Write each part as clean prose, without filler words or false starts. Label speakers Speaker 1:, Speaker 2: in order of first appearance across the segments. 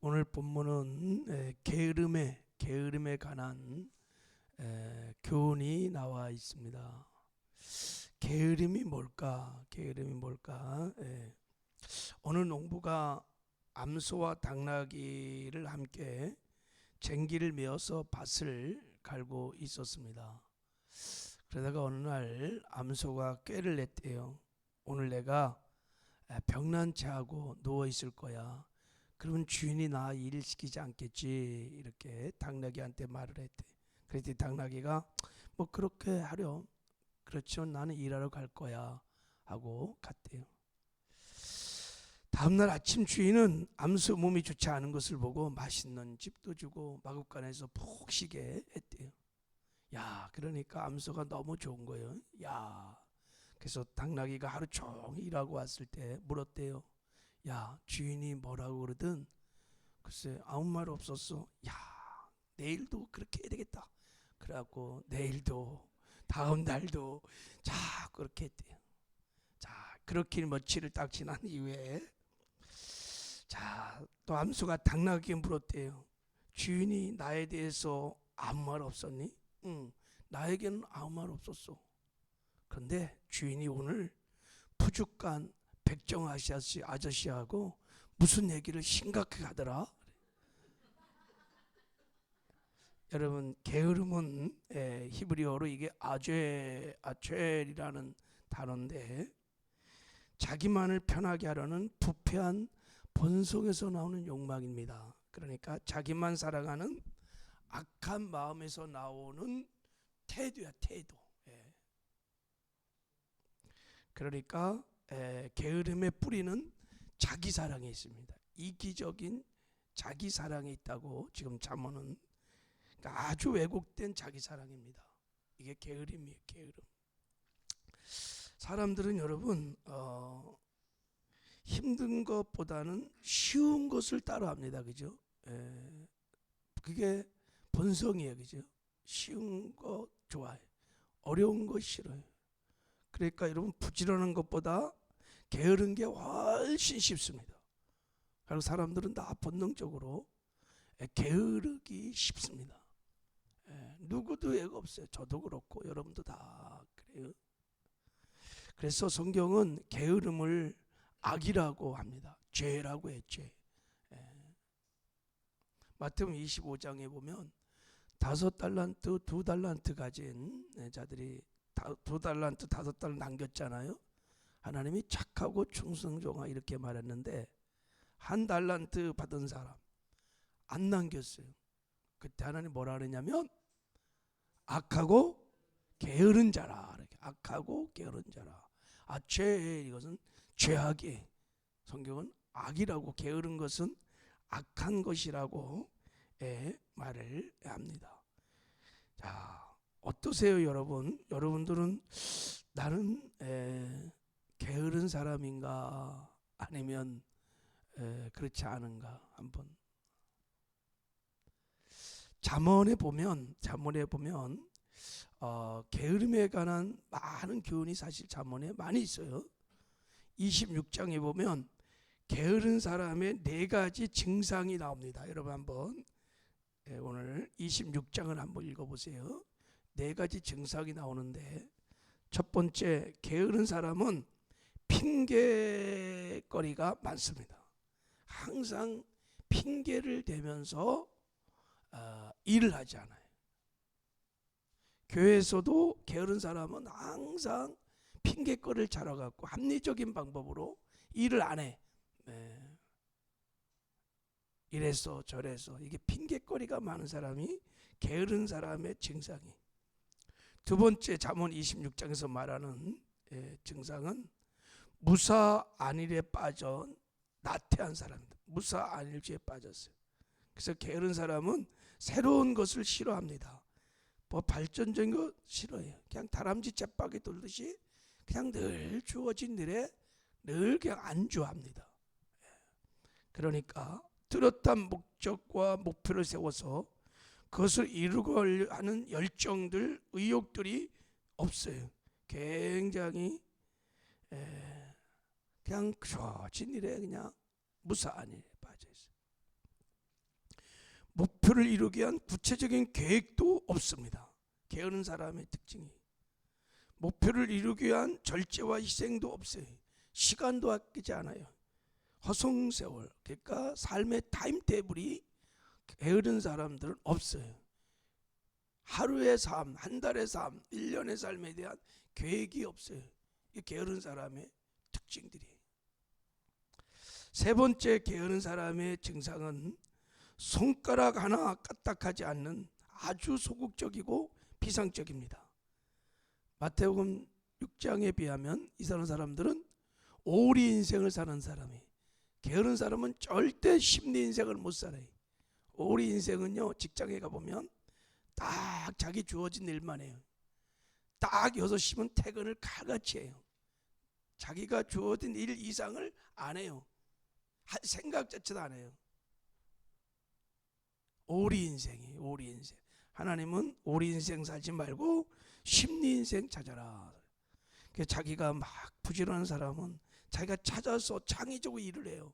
Speaker 1: 오늘 본문은 게으름에 관한 교훈이 나와 있습니다. 게으름이 뭘까? 오늘 농부가 암소와 당나귀를 함께 쟁기를 메어서 밭을 갈고 있었습니다. 그러다가 어느 날 암소가 꾀를 냈대요. 오늘 내가 병난 체하고 누워 있을 거야. 그러면 주인이 나 일 시키지 않겠지, 이렇게 당나귀한테 말을 했대. 그랬더니 당나귀가 뭐 그렇게 하렴, 그렇지만 나는 일하러 갈 거야 하고 갔대요. 다음날 아침 주인은 암소 몸이 좋지 않은 것을 보고 맛있는 집도 주고 마구간에서 푹 쉬게 했대요. 야, 그러니까 암소가 너무 좋은 거예요. 야, 그래서 당나귀가 하루 종일 일하고 왔을 때 물었대요. 야, 주인이 뭐라고 그러든 글쎄 아무 말 없었어. 야, 내일도 그렇게 해야 되겠다. 그래갖고 내일도 다음 날도 자 그렇게 했대요. 자, 그렇게 며칠을 딱 지난 이후에 또 암소가 당나귀에 물었대요. 주인이 나에 대해서 아무 말 없었니? 응, 나에게는 아무 말 없었어. 그런데 주인이 오늘 푸죽간 백정 아저씨하고 무슨 얘기를 심각하게 하더라. 여러분, 게으름은 히브리어로 이게 아죄이라는 단어인데, 자기만을 편하게 하려는 부패한 본성에서 나오는 욕망입니다. 그러니까 자기만 살아가는 악한 마음에서 나오는 태도야, 태도. 그러니까 게으름의 뿌리는 자기 사랑에 있습니다. 이기적인 자기 사랑에 있다고 지금 잠언은, 그러니까 아주 왜곡된 자기 사랑입니다. 이게 게으름이에요, 게으름. 사람들은 여러분 힘든 것보다는 쉬운 것을 따라합니다, 그죠? 그게 본성이에요, 그죠? 쉬운 거 좋아해, 어려운 거 싫어요. 그러니까 여러분, 부지런한 것보다 게으른 게 훨씬 쉽습니다. 그리고 사람들은 다 본능적으로 게으르기 쉽습니다. 누구도 애가 없어요. 저도 그렇고 여러분도 다 그래요. 그래서 성경은 게으름을 악이라고 합니다. 죄라고 해요, 죄. 마태복음 25장에 보면 5달란트, 2달란트 가진 자들이 2달란트, 5달란트 남겼잖아요. 하나님이 착하고 충성종아 이렇게 말했는데 1달란트 받은 사람 안 남겼어요. 그때 하나님 뭐라 그러냐면 악하고 게으른 자라. 이렇게 악하고 게으른 자라. 죄, 이것은 죄악이, 성경은 악이라고, 게으른 것은 악한 것이라고 말을 합니다. 자, 어떠세요, 여러분? 여러분들은 나는 게으른 사람인가 아니면 그렇지 않은가? 한번 잠언에 보면 게으름에 관한 많은 교훈이 사실 잠언에 많이 있어요. 26장에 보면 게으른 사람의 4가지 증상이 나옵니다. 여러분 한번 오늘 26장을 한번 읽어보세요. 4가지 증상이 나오는데, 첫 번째, 게으른 사람은 핑계거리가 많습니다. 항상 핑계를 대면서 일을 하지 않아요. 교회에서도 게으른 사람은 항상 핑계거리를 찾아갖고 합리적인 방법으로 일을 안 해. 이래서 저래서, 이게 핑계거리가 많은 사람이 게으른 사람의 증상이. 두 번째, 잠언 26장에서 말하는 증상은 무사안일에 빠져 나태한 사람입니다. 무사안일주의에 빠졌어요. 그래서 게으른 사람은 새로운 것을 싫어합니다. 뭐 발전적인 거 싫어해요. 그냥 다람쥐 쳇바퀴 돌듯이 그냥 늘 주어진 일에 늘 그냥 안주합니다. 그러니까 뚜렷한 목적과 목표를 세워서 그것을 이루고 하는 열정들, 의욕들이 없어요. 굉장히 그냥 주어진 일에 그냥 무사한 일에 빠져 있어요. 목표를 이루기 위한 구체적인 계획도 없습니다. 게으른 사람의 특징이 목표를 이루기 위한 절제와 희생도 없어요. 시간도 아끼지 않아요. 허송세월, 그러니까 삶의 타임테이블이 게으른 사람들은 없어요. 하루의 삶, 한 달의 삶, 1년의 삶에 대한 계획이 없어요. 이 게으른 사람의 특징들이에요. 세 번째 게으른 사람의 증상은 손가락 하나 까딱하지 않는 아주 소극적이고 비상적입니다. 마태복음 6장에 비하면 이 사람들은 오리 인생을 사는 사람이에요. 게으른 사람은 절대 심리 인생을 못 살아요. 오리 인생은요, 직장에 가보면 딱 자기 주어진 일만 해요. 딱 6시면 퇴근을 칼같이 해요. 자기가 주어진 일 이상을 안 해요. 할 생각 자체도 안 해요. 오리 인생이에요. 오리 인생. 하나님은 오리 인생 살지 말고 심리 인생 찾아라. 자기가 막 부지런한 사람은 자기가 찾아서 창의적으로 일을 해요.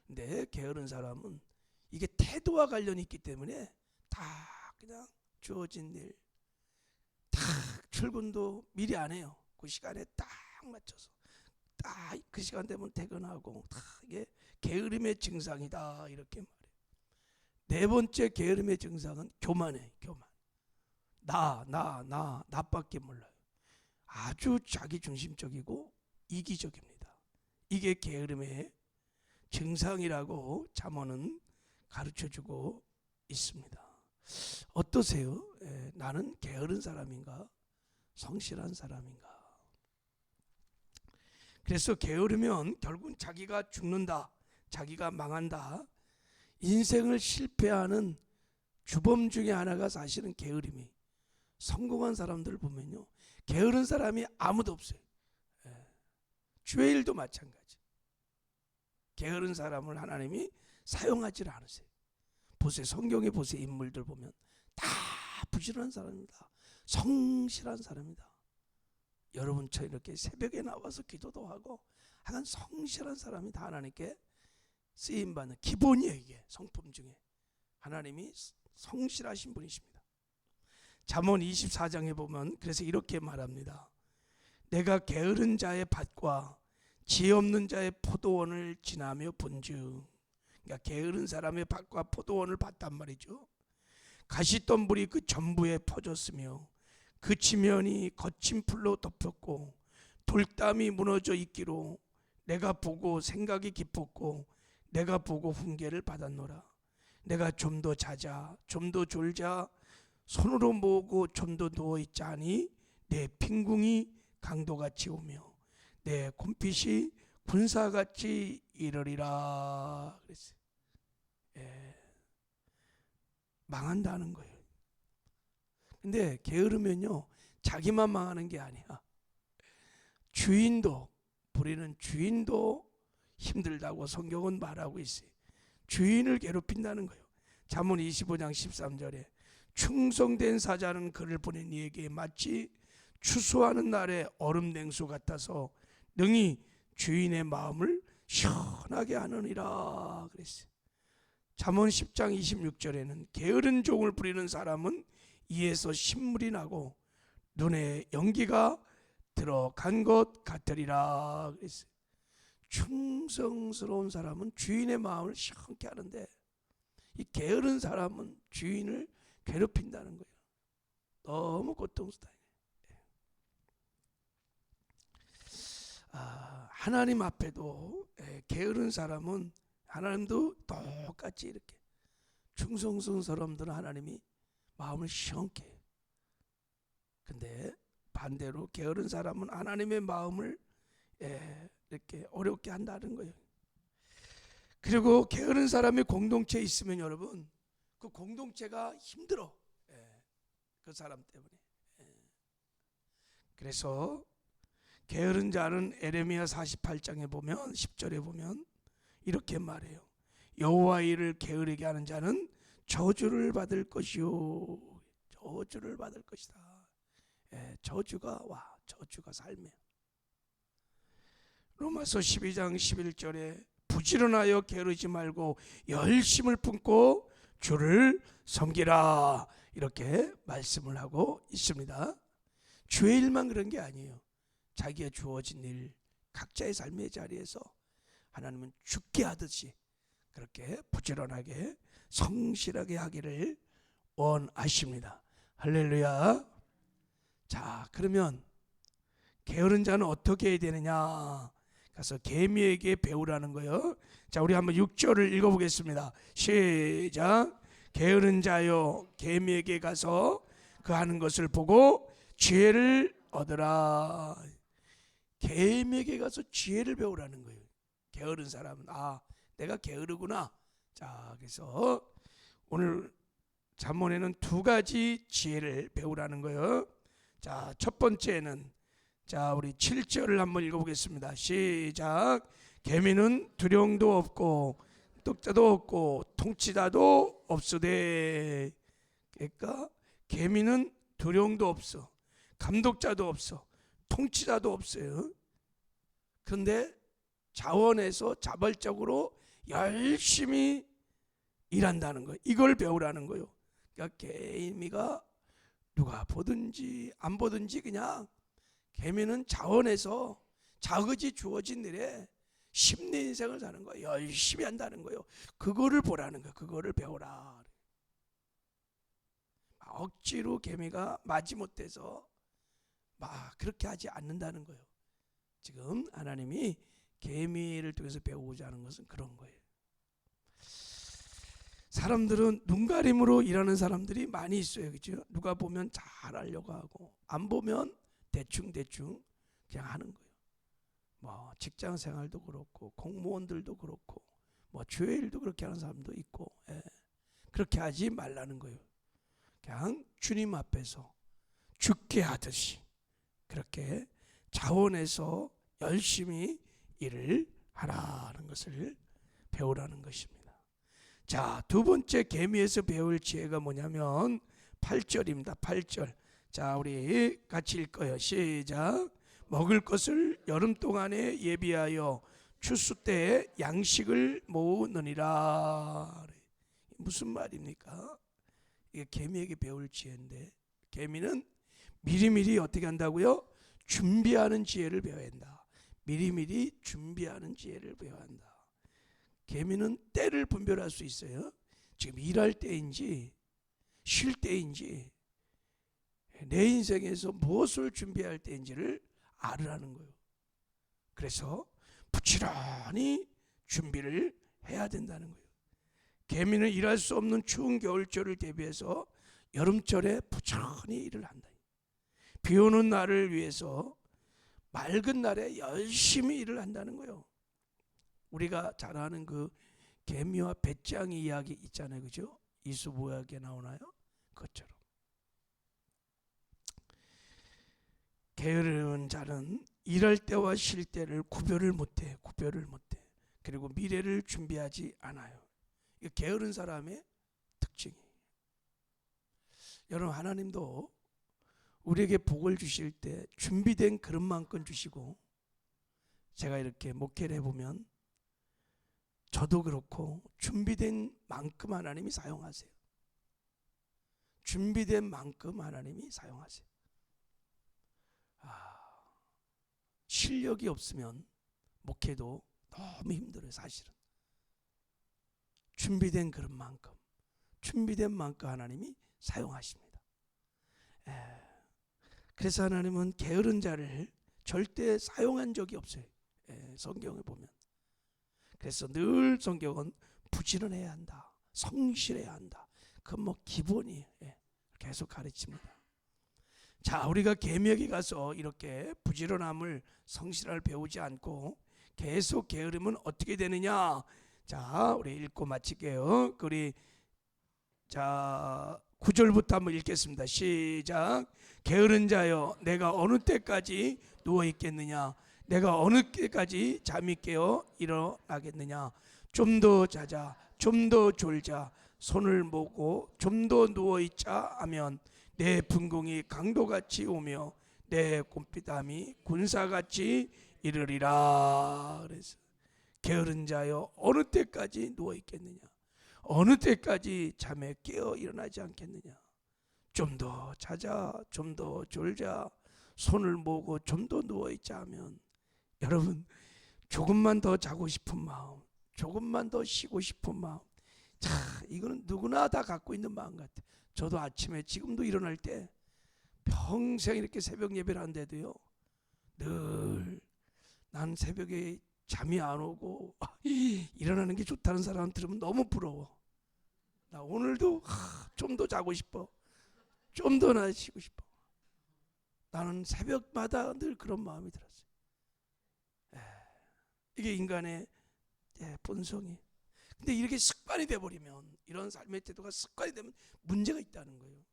Speaker 1: 근데 게으른 사람은 이게 태도와 관련이 있기 때문에 다 그냥 주어진 일, 딱 출근도 미리 안 해요. 그 시간에 딱 맞춰서 딱 그 시간 되면 퇴근하고, 다 이게 게으름의 증상이다 이렇게 말해요. 네 번째 게으름의 증상은 교만이에요. 교만. 나밖에 몰라요. 아주 자기중심적이고 이기적입니다. 이게 게으름의 증상이라고 잠언은 가르쳐주고 있습니다. 어떠세요? 나는 게으른 사람인가? 성실한 사람인가? 그래서 게으르면 결국은 자기가 죽는다, 자기가 망한다. 인생을 실패하는 주범 중에 하나가 사실은 게으름이. 성공한 사람들을 보면요, 게으른 사람이 아무도 없어요. 주의 일도 마찬가지. 게으른 사람을 하나님이 사용하지 않으세요. 보세요, 성경에 보세요. 인물들 보면 다 부지런한 사람입니다. 성실한 사람이다. 여러분처럼 이렇게 새벽에 나와서 기도도 하고 하여간 성실한 사람이 다 하나님께 쓰임받는 기본이에요. 이게 성품 중에 하나님이 성실하신 분이십니다. 잠언 24장에 보면 그래서 이렇게 말합니다. 내가 게으른 자의 밭과 지혜 없는 자의 포도원을 지나며 본즉. 그러니까 게으른 사람의 밭과 포도원을 봤단 말이죠. 가시덤불이 그 전부에 퍼졌으며 그 지면이 거친 풀로 덮였고 돌담이 무너져 있기로 내가 보고 생각이 깊었고 내가 보고 훈계를 받았노라. 내가 좀 더 자자, 좀 더 졸자, 손으로 모으고 좀 더 누워있자니 내 빈궁이 강도같이 오며 내 곰핏이 군사같이 이르리라 그랬어요. 망한다는 거예요. 근데 게으르면요, 자기만 망하는 게 아니야. 주인도, 부리는 주인도 힘들다고 성경은 말하고 있어요. 주인을 괴롭힌다는 거예요. 잠언 25장 13절에 충성된 사자는 그를 보낸 이에게 마치 추수하는 날의 얼음 냉수 같아서 능히 주인의 마음을 시원하게 하느니라 그랬어요. 잠언 10장 26절에는 게으른 종을 부리는 사람은 이에서 신물이 나고 눈에 연기가 들어간 것 같으리라 그랬어요. 충성스러운 사람은 주인의 마음을 시원케 하는데 이 게으른 사람은 주인을 괴롭힌다는 거예요. 너무 고통스러워요. 하나님 앞에도 게으른 사람은 하나님도 똑같이 이렇게 충성스러운 사람들은 하나님이 마음을 시원케 해요. 근데 반대로 게으른 사람은 하나님의 마음을 이렇게 어렵게 한다는 거예요. 그리고 게으른 사람의 공동체에 있으면 여러분 그 공동체가 힘들어. 그 사람 때문에. 그래서 게으른 자는 에레미야 48장에 보면 10절에 보면 이렇게 말해요. 여호와의 일을 게으르게 하는 자는 저주를 받을 것이요. 저주를 받을 것이다. 저주가 와. 저주가 삶에. 로마서 12장 11절에 부지런하여 게으르지 말고 열심을 품고 주를 섬기라 이렇게 말씀을 하고 있습니다. 주의 일만 그런 게 아니에요. 자기가 주어진 일 각자의 삶의 자리에서 하나님은 죽게 하듯이 그렇게 부지런하게 성실하게 하기를 원하십니다. 할렐루야. 자, 그러면 게으른 자는 어떻게 해야 되느냐? 가서 개미에게 배우라는 거예요. 자, 우리 한번 6절을 읽어보겠습니다. 시작. 게으른 자여 개미에게 가서 그 하는 것을 보고 지혜를 얻으라. 개미에게 가서 지혜를 배우라는 거예요. 게으른 사람은 내가 게으르구나. 자, 그래서 오늘 잠언에는 두 가지 지혜를 배우라는 거예요. 자, 첫 번째는 우리 7절을 한번 읽어보겠습니다. 시작. 개미는 두령도 없고 똑자도 없고 통치자도 없으되. 그러니까 개미는 두령도 없어, 감독자도 없어, 통치자도 없어요. 그런데 자원에서 자발적으로 열심히 일한다는 거예요. 이걸 배우라는 거예요. 그러니까 개미가 누가 보든지 안 보든지 그냥 개미는 자원에서 자그지 주어진 일에 심리 인생을 사는 거예요. 열심히 한다는 거예요. 그거를 보라는 거예요. 그거를 배워라. 억지로 개미가 마지못해서 막 그렇게 하지 않는다는 거예요. 지금 하나님이 개미를 통해서 배우고자 하는 것은 그런 거예요. 사람들은 눈가림으로 일하는 사람들이 많이 있어요. 그렇죠? 누가 보면 잘하려고 하고 안 보면 대충 그냥 하는 거예요. 뭐 직장 생활도 그렇고 공무원들도 그렇고 뭐 교회 일도 그렇게 하는 사람도 있고, 그렇게 하지 말라는 거예요. 그냥 주님 앞에서 죽게 하듯이 그렇게 자원해서 열심히 일을 하라는 것을 배우라는 것입니다. 자, 두 번째 개미에서 배울 지혜가 뭐냐면 8절입니다. 8절. 자, 우리 같이 읽어요. 시작. 먹을 것을 여름 동안에 예비하여 추수 때에 양식을 모으느니라. 무슨 말입니까? 이게 개미에게 배울 지혜인데, 개미는 미리미리 어떻게 한다고요? 준비하는 지혜를 배워야 한다. 미리미리 준비하는 지혜를 배워야 한다. 개미는 때를 분별할 수 있어요. 지금 일할 때인지 쉴 때인지 내 인생에서 무엇을 준비할 때인지를 알으라는 거예요. 그래서 부지런히 준비를 해야 된다는 거예요. 개미는 일할 수 없는 추운 겨울철을 대비해서 여름철에 부지런히 일을 한다. 비 오는 날을 위해서 맑은 날에 열심히 일을 한다는 거예요. 우리가 잘 아는 그 개미와 배짱이 이야기 있잖아요. 그죠? 이수보약에 나오나요? 그것처럼 게으른 자는 일할 때와 쉴 때를 구별을 못해. 그리고 미래를 준비하지 않아요. 이게 게으른 사람의 특징이에요. 여러분, 하나님도 우리에게 복을 주실 때 준비된 그릇만큼 주시고, 제가 이렇게 목회를 해보면 저도 그렇고 준비된 만큼 하나님이 사용하세요. 준비된 만큼 하나님이 사용하세요. 실력이 없으면 목회도 너무 힘들어요. 사실은 준비된 그릇만큼, 준비된 만큼 하나님이 사용하십니다. 그래서 하나님은 게으른 자를 절대 사용한 적이 없어요. 성경에 보면. 그래서 늘 성경은 부지런해야 한다, 성실해야 한다. 그건 뭐 기본이에요. 계속 가르칩니다. 자, 우리가 개미에게 가서 이렇게 부지런함을, 성실함을 배우지 않고 계속 게으르면 어떻게 되느냐? 자, 우리 읽고 마칠게요. 우리 9절부터 한번 읽겠습니다. 시작. 게으른 자여, 내가 어느 때까지 누워 있겠느냐? 내가 어느 때까지 잠이 깨어 일어나겠느냐? 좀 더 자자, 좀 더 졸자, 손을 모고 좀 더 누워 있자 하면 내 분공이 강도같이 오며 내 곰피담이 군사같이 이르리라. 그래서 게으른 자여, 어느 때까지 누워 있겠느냐? 어느 때까지 잠에 깨어 일어나지 않겠느냐. 좀 더 자자, 좀 더 졸자, 손을 모으고 좀 더 누워있자 하면 여러분 조금만 더 자고 싶은 마음, 조금만 더 쉬고 싶은 마음, 자, 이거는 누구나 다 갖고 있는 마음 같아. 저도 아침에 지금도 일어날 때 평생 이렇게 새벽 예배를 하는데도요, 늘 난 새벽에 잠이 안 오고 일어나는 게 좋다는 사람 들으면 너무 부러워. 나 오늘도 좀 더 자고 싶어, 좀 더 나 쉬고 싶어. 나는 새벽마다 늘 그런 마음이 들었어요. 이게 인간의 본성이. 근데 이렇게 습관이 돼버리면, 이런 삶의 태도가 습관이 되면 문제가 있다는 거예요.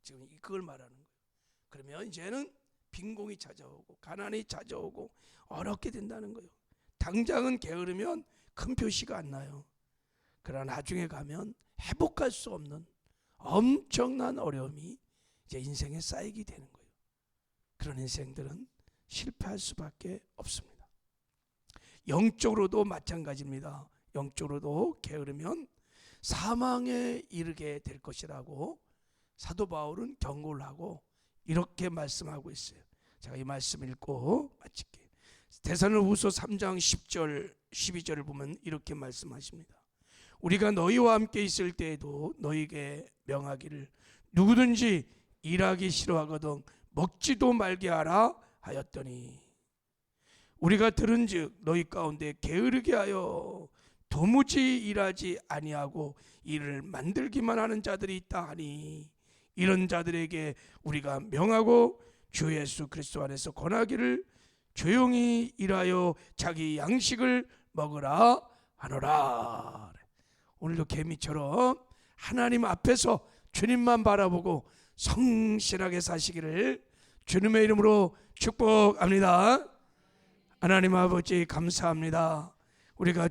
Speaker 1: 지금 그걸 말하는 거예요. 그러면 이제는 빈공이 찾아오고 가난이 찾아오고 어렵게 된다는 거예요. 당장은 게으르면 큰 표시가 안 나요. 그러나 나중에 가면 회복할 수 없는 엄청난 어려움이 이제 인생에 쌓이게 되는 거예요. 그런 인생들은 실패할 수밖에 없습니다. 영적으로도 마찬가지입니다. 영적으로도 게으르면 사망에 이르게 될 것이라고 사도 바울은 경고를 하고 이렇게 말씀하고 있어요. 제가 이 말씀 읽고 마칠게요. 데살로니가후서 3장 10절 12절을 보면 이렇게 말씀하십니다. 우리가 너희와 함께 있을 때에도 너희에게 명하기를 누구든지 일하기 싫어하거든 먹지도 말게 하라 하였더니 우리가 들은즉 너희 가운데 게으르게 하여 도무지 일하지 아니하고 일을 만들기만 하는 자들이 있다 하니 이런 자들에게 우리가 명하고 주 예수 그리스도 안에서 권하기를 조용히 일하여 자기 양식을 먹으라 하노라. 오늘도 개미처럼 하나님 앞에서 주님만 바라보고 성실하게 사시기를 주님의 이름으로 축복합니다. 하나님 아버지 감사합니다. 우리가